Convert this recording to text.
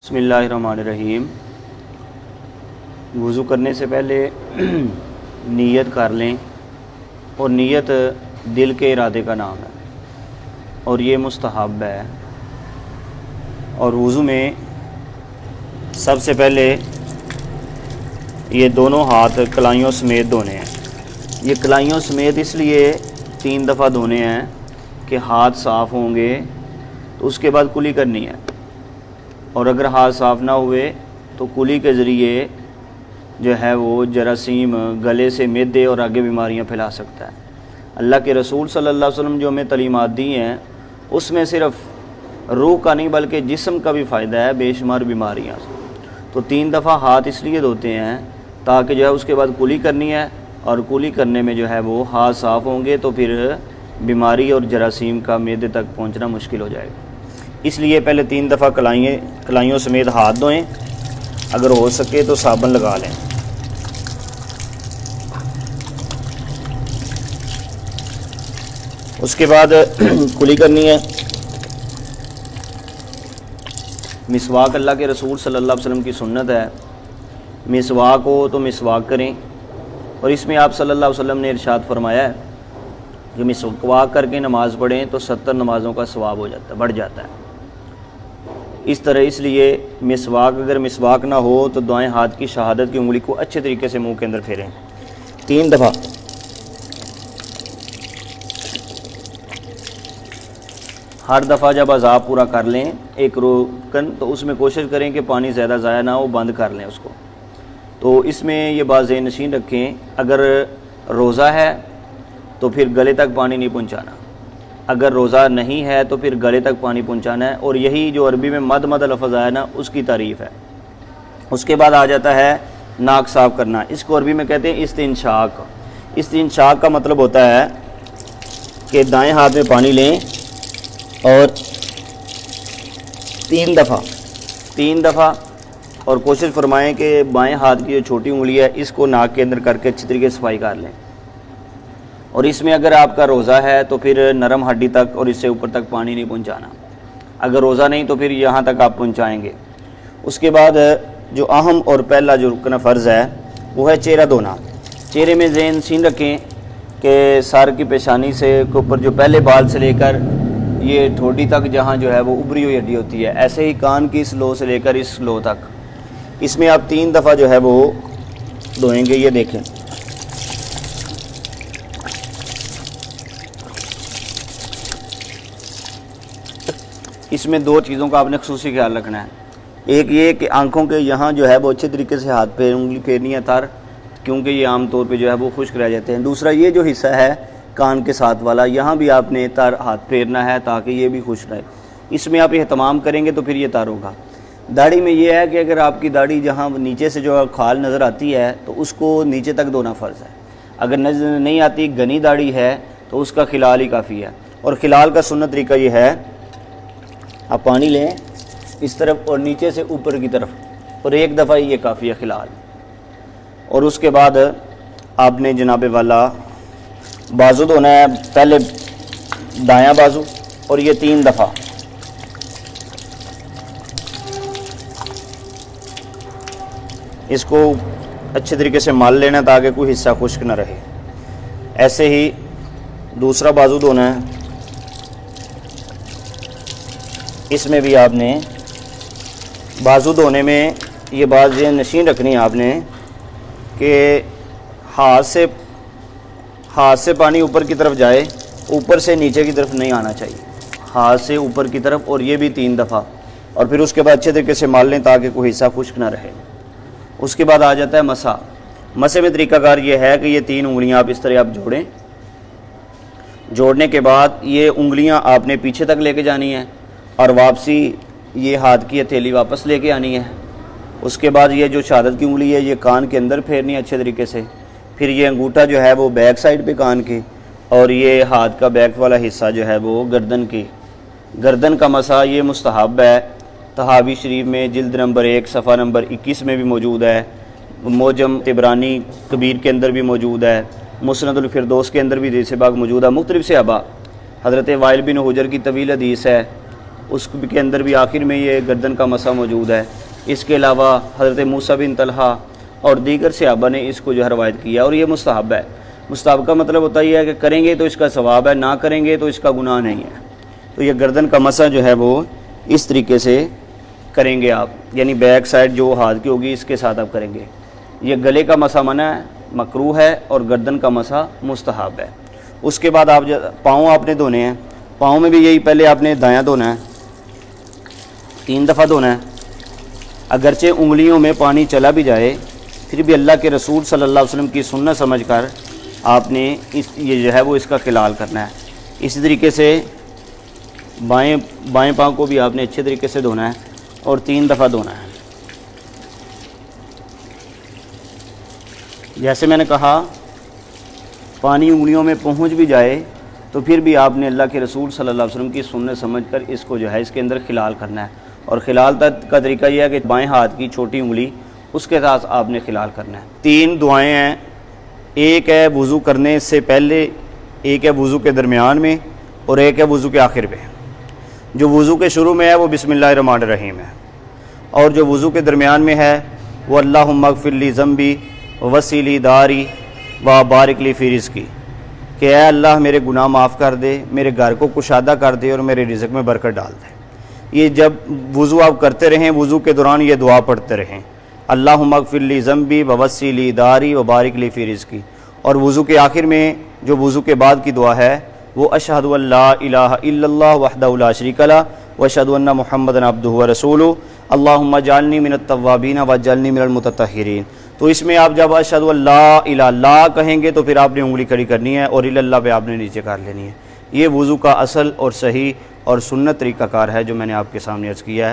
بسم اللہ الرحمن الرحیم۔ وضو کرنے سے پہلے نیت کر لیں، اور نیت دل کے ارادے کا نام ہے اور یہ مستحب ہے۔ اور وضو میں سب سے پہلے یہ دونوں ہاتھ کلائیوں سمیت دھونے ہیں۔ یہ کلائیوں سمیت اس لیے 3 دفعہ دھونے ہیں کہ ہاتھ صاف ہوں گے تو اس کے بعد کلی کرنی ہے، اور اگر ہاتھ صاف نہ ہوئے تو کلی کے ذریعے جو ہے وہ جراثیم گلے سے معدے اور آگے بیماریاں پھیلا سکتا ہے۔ اللہ کے رسول صلی اللہ علیہ وسلم جو ہمیں تعلیمات دی ہیں اس میں صرف روح کا نہیں بلکہ جسم کا بھی فائدہ ہے بے شمار بیماریاں سے۔ تو 3 دفعہ ہاتھ اس لیے دھوتے ہیں تاکہ جو ہے اس کے بعد کلی کرنی ہے، اور کلی کرنے میں جو ہے وہ ہاتھ صاف ہوں گے تو پھر بیماری اور جراثیم کا معدے تک پہنچنا مشکل ہو جائے گا۔ اس لیے پہلے 3 دفعہ کلائیوں سمیت ہاتھ دھوئیں، اگر ہو سکے تو صابن لگا لیں۔ اس کے بعد کلی کرنی ہے۔ مسواک اللہ کے رسول صلی اللہ علیہ وسلم کی سنت ہے، مسواک ہو تو مسواک کریں، اور اس میں آپ صلی اللہ علیہ وسلم نے ارشاد فرمایا ہے کہ مسواک کر کے نماز پڑھیں تو 70 نمازوں کا ثواب ہو جاتا ہے، بڑھ جاتا ہے۔ اس لیے مسواک اگر مسواک نہ ہو تو دائیں ہاتھ کی شہادت کی انگلی کو اچھے طریقے سے منہ کے اندر پھیریں 3 دفعہ۔ ہر دفعہ جب عذاب پورا کر لیں ایک رکن تو اس میں کوشش کریں کہ پانی زیادہ ضائع نہ ہو، بند کر لیں اس کو۔ تو اس میں یہ بات ذہن نشین رکھیں، اگر روزہ ہے تو پھر گلے تک پانی نہیں پہنچانا، اگر روزہ نہیں ہے تو پھر گلے تک پانی پہنچانا ہے، اور یہی جو عربی میں مد مد لفظ آیا نا اس کی تعریف ہے۔ اس کے بعد آ جاتا ہے ناک صاف کرنا، اس کو عربی میں کہتے ہیں استنشاق۔ استنشاق کا مطلب ہوتا ہے کہ دائیں ہاتھ میں پانی لیں اور 3 دفعہ اور کوشش فرمائیں کہ بائیں ہاتھ کی جو چھوٹی انگلی ہے اس کو ناک کے اندر کر کے اچھی طریقے سے صفائی کر لیں۔ اور اس میں اگر آپ کا روزہ ہے تو پھر نرم ہڈی تک اور اس سے اوپر تک پانی نہیں پہنچانا، اگر روزہ نہیں تو پھر یہاں تک آپ پہنچائیں گے۔ اس کے بعد جو اہم اور پہلا جو رکن فرض ہے وہ ہے چہرہ دھونا۔ چہرے میں ذہن نشین رکھیں کہ سر کی پیشانی سے کے اوپر جو پہلے بال سے لے کر یہ ٹھوڈی تک جہاں جو ہے وہ ابری ہوئی ہڈی ہوتی ہے، ایسے ہی کان کی اس لو سے لے کر اس لو تک، اس میں آپ 3 دفعہ جو ہے وہ دھوئیں گے۔ یہ دیکھیں، اس میں 2 چیزوں کا آپ نے خصوصی خیال رکھنا ہے۔ ایک یہ کہ آنکھوں کے یہاں جو ہے وہ اچھے طریقے سے ہاتھ پہ انگلی پھیرنی ہے تر، کیونکہ یہ عام طور پہ جو ہے وہ خشک رہ جاتے ہیں۔ دوسرا یہ جو حصہ ہے کان کے ساتھ والا، یہاں بھی آپ نے تر ہاتھ پھیرنا ہے تاکہ یہ بھی خشک رہے۔ اس میں آپ اہتمام کریں گے تو پھر یہ تر ہوگا۔ داڑھی میں یہ ہے کہ اگر آپ کی داڑھی جہاں نیچے سے جو کھال نظر آتی ہے تو اس کو نیچے تک دھونا فرض ہے۔ اگر نظر نہیں آتی، گھنی داڑھی ہے تو اس کا خلال ہی کافی ہے۔ اور خلال کا سنت طریقہ یہ ہے، آپ پانی لیں اس طرف اور نیچے سے اوپر کی طرف، اور 1 دفعہ ہی یہ کافی ہے خلال۔ اور اس کے بعد آپ نے جناب والا بازو دھونا ہے، پہلے دایاں بازو، اور یہ 3 دفعہ۔ اس کو اچھے طریقے سے مال لینا تاکہ کوئی حصہ خشک نہ رہے۔ ایسے ہی دوسرا بازو دھونا ہے، اس میں بھی آپ نے بازو دھونے میں یہ بات ذہن نشین رکھنی ہے آپ نے کہ ہاتھ سے پانی اوپر کی طرف جائے، اوپر سے نیچے کی طرف نہیں آنا چاہیے، ہاتھ سے اوپر کی طرف، اور یہ بھی 3 دفعہ۔ اور پھر اس کے بعد اچھے طریقے سے مال لیں تاکہ کوئی حصہ خشک نہ رہے۔ اس کے بعد آ جاتا ہے مسح۔ مسح میں طریقہ کار یہ ہے کہ یہ 3 انگلیاں آپ اس طرح آپ جوڑیں، جوڑنے کے بعد یہ انگلیاں آپ نے پیچھے تک لے کے جانی ہیں، اور واپسی یہ ہاتھ کی ہتھیلی واپس لے کے آنی ہے۔ اس کے بعد یہ جو شہادت کی انگلی ہے یہ کان کے اندر پھیرنی ہے اچھے طریقے سے، پھر یہ انگوٹھا جو ہے وہ بیک سائڈ پہ کان کے، اور یہ ہاتھ کا بیک والا حصہ جو ہے وہ گردن کا مسح یہ مستحب ہے۔ طحاوی شریف میں جلد نمبر 1 صفحہ نمبر 21 میں بھی موجود ہے، موجم طبرانی کبیر کے اندر بھی موجود ہے، مسند الفردوس کے اندر بھی حدیث باغ موجود ہے۔ مختلف صحابہ، حضرت وائل بن حجر کی طویل حدیث ہے، اس کے اندر بھی آخر میں یہ گردن کا مسح موجود ہے۔ اس کے علاوہ حضرت موسیٰ بن طلحہ اور دیگر صحابہ نے اس کو جو ہے روایت کیا، اور یہ مستحب ہے۔ مستحب کا مطلب ہوتا یہ ہے کہ کریں گے تو اس کا ثواب ہے، نہ کریں گے تو اس کا گناہ نہیں ہے۔ تو یہ گردن کا مسح جو ہے وہ اس طریقے سے کریں گے آپ، یعنی بیک سائڈ جو ہاتھ کی ہوگی اس کے ساتھ آپ کریں گے۔ یہ گلے کا مسح منع ہے، مکروہ ہے، اور گردن کا مسح مستحب ہے۔ اس کے بعد آپ پاؤں آپ نے دھونے ہیں۔ پاؤں میں بھی یہی، پہلے آپ نے دایاں دھونا ہے، 3 دفعہ دھونا ہے۔ اگرچہ انگلیوں میں پانی چلا بھی جائے پھر بھی اللہ کے رسول صلی اللہ علیہ وسلم کی سنت سمجھ کر آپ نے یہ جو ہے وہ اس کا خلال کرنا ہے۔ اسی طریقے سے بائیں پاؤں کو بھی آپ نے اچھے طریقے سے دھونا ہے اور 3 دفعہ دھونا ہے۔ جیسے میں نے کہا پانی انگلیوں میں پہنچ بھی جائے تو پھر بھی آپ نے اللہ کے رسول صلی اللہ علیہ وسلم کی سنت سمجھ کر اس کو جو ہے اس کے اندر خلال کرنا ہے۔ اور خلال کا طریقہ یہ ہے کہ بائیں ہاتھ کی چھوٹی انگلی اس کے ساتھ آپ نے خلال کرنا ہے۔ 3 دعائیں ہیں، ایک ہے وضو کرنے سے پہلے، ایک ہے وضو کے درمیان میں، اور ایک ہے وضو کے آخر میں۔ جو وضو کے شروع میں ہے وہ بسم اللہ الرحمن الرحیم ہے، اور جو وضو کے درمیان میں ہے وہ اللہم اغفر لی ذنبی ووسع لی داری وبارک لی فی رزقی، کہ اے اللہ میرے گناہ معاف کر دے، میرے گھر کو کشادہ کر دے اور میرے رزق میں برکت ڈال دے۔ یہ جب وضو آپ کرتے رہیں، وضو کے دوران یہ دعا پڑھتے رہیں، اللہم اغفر لی ذنبی ووسع لی داری وبارک لی فی رزقی۔ اور وضو کے آخر میں جو وضو کے بعد کی دعا ہے وہ اشہد ان لا الہ الا اللہ وحدہ لا شریک لہ واشہد ان محمدا عبدہ ورسولہ اللہم اجعلنی من التوابین واجعلنی من المتطہرین۔ تو اس میں آپ جب اشہد ان لا الہ لا کہیں گے تو پھر آپ نے انگلی کھڑی کرنی ہے اور الا اللہ پہ آپ نے نیچے کر لینی ہے۔ یہ وضو کا اصل اور صحیح اور سنت طریقہ کار ہے جو میں نے آپ کے سامنے عرض کیا ہے۔